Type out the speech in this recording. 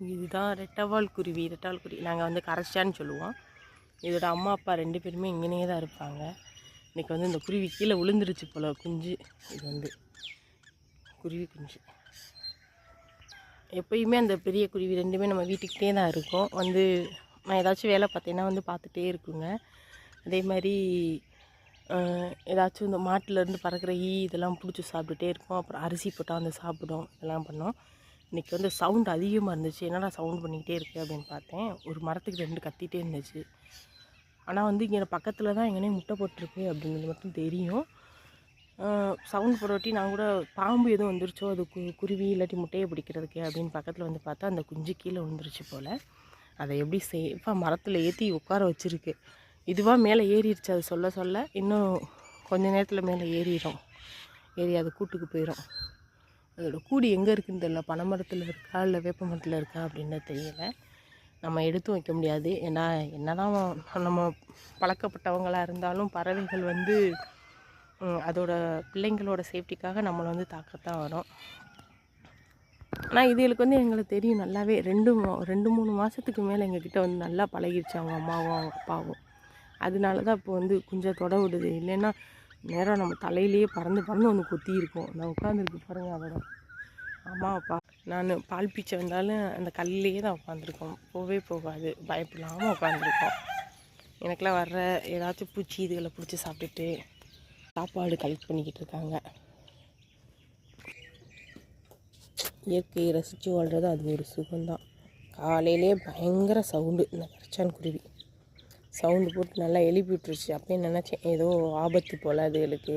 இதுதான் ரெட்டவால் குருவி. நாங்கள் வந்து கரைச்சான்னு சொல்லுவோம். இதோட அம்மா அப்பா 2 பேருமே இங்கேயே தான் இருப்பாங்க. இன்றைக்கி வந்து இந்த குருவி கீழே விழுந்துருச்சு போல் குஞ்சு. இது வந்து குருவி குஞ்சு. எப்போயுமே அந்த பெரிய குருவி 2மே நம்ம வீட்டுக்கிட்டே தான் இருக்கும். வந்து நான் ஏதாச்சும் வேலை பார்த்தேன்னா வந்து பார்த்துட்டே இருக்குங்க. அதே மாதிரி ஏதாச்சும் இந்த மாட்டிலேருந்து பறக்கிற இதெல்லாம் பிடிச்சி சாப்பிட்டுட்டே இருக்கும். அப்புறம் அரிசி போட்டால் வந்து சாப்பிடும். இதெல்லாம் பண்ணோம். இன்றைக்கி வந்து சவுண்ட் அதிகமாக இருந்துச்சு. என்னடா சவுண்ட் பண்ணிக்கிட்டே இருக்குது அப்படின்னு பார்த்தேன். ஒரு மரத்துக்கு 2 கத்திகிட்டே இருந்துச்சு. ஆனால் வந்து இங்கே பக்கத்தில் தான் எங்கேனே முட்டை போட்டிருக்கு அப்படிங்கிறது மட்டும் தெரியும். சவுண்ட் போடாட்டி நான் கூட பாம்பு எதுவும் வந்துருச்சோ அது குருவி இல்லாட்டி முட்டையை பிடிக்கிறதுக்கு அப்படின்னு பக்கத்தில் வந்து பார்த்தா அந்த குஞ்சு கீழே விழுந்துருச்சு போல். அதை எப்படி சேஃபாக மரத்தில் ஏற்றி உட்கார வச்சுருக்கு. இதுவாக மேலே ஏறிடுச்சு. அது சொல்ல சொல்ல இன்னும் கொஞ்சம் நேரத்தில் மேலே ஏறி அது கூட்டுக்கு போயிடும். அதோடய கூடு எங்கே இருக்குதுன்னு தெரியல. பனைமரத்தில் இருக்கா இல்லை வேப்ப மரத்தில் இருக்கா அப்படின்னு தெரியலை. நம்ம எடுத்து வைக்க முடியாது. ஏன்னா என்னதான் நம்ம பழக்கப்பட்டவங்களாக இருந்தாலும் பறவைகள் வந்து அதோட பிள்ளைங்களோட சேஃப்டிக்காக நம்மளை வந்து தாக்கத்தான் வரும். ஆனால் இதுகளுக்கு வந்து எங்களுக்கு தெரியும் நல்லாவே. 2-3 மாதத்துக்கு மேலே எங்ககிட்ட வந்து நல்லா பழகிடுச்சு அவங்க அம்மாவும் அவங்க அப்பாவும். அதனால தான் இப்போ வந்து குஞ்சை தொட விடுது. இல்லைன்னா நேரம் நம்ம தலையிலேயே பறந்து வந்து கொத்தி இருக்கும். நான் உட்காந்துருக்கு பாருங்கள் அதோட அம்மா அப்பா. நான் பால் பீச்சை வந்தாலும் அந்த கல்லையே தான் உட்காந்துருக்கோம். போகாது. பயப்படாமல் உட்காந்துருக்கோம். எனக்கெல்லாம் வர்ற ஏதாச்சும் பூச்சி இதுகளை பிடிச்சி சாப்பிட்டுட்டு சாப்பாடு கலெக்ட் பண்ணிக்கிட்டு இருக்காங்க. இயற்கையை ரசித்து வாழ்கிறது அது ஒரு சுகம்தான். காலையிலே பயங்கர சவுண்டு. இந்த கரைச்சான் குருவி சவுண்டு போட்டு நல்லா எழுப்பி விட்டுருச்சு. அப்பயே நினச்சேன் ஏதோ ஆபத்து போல் அதுகளுக்கு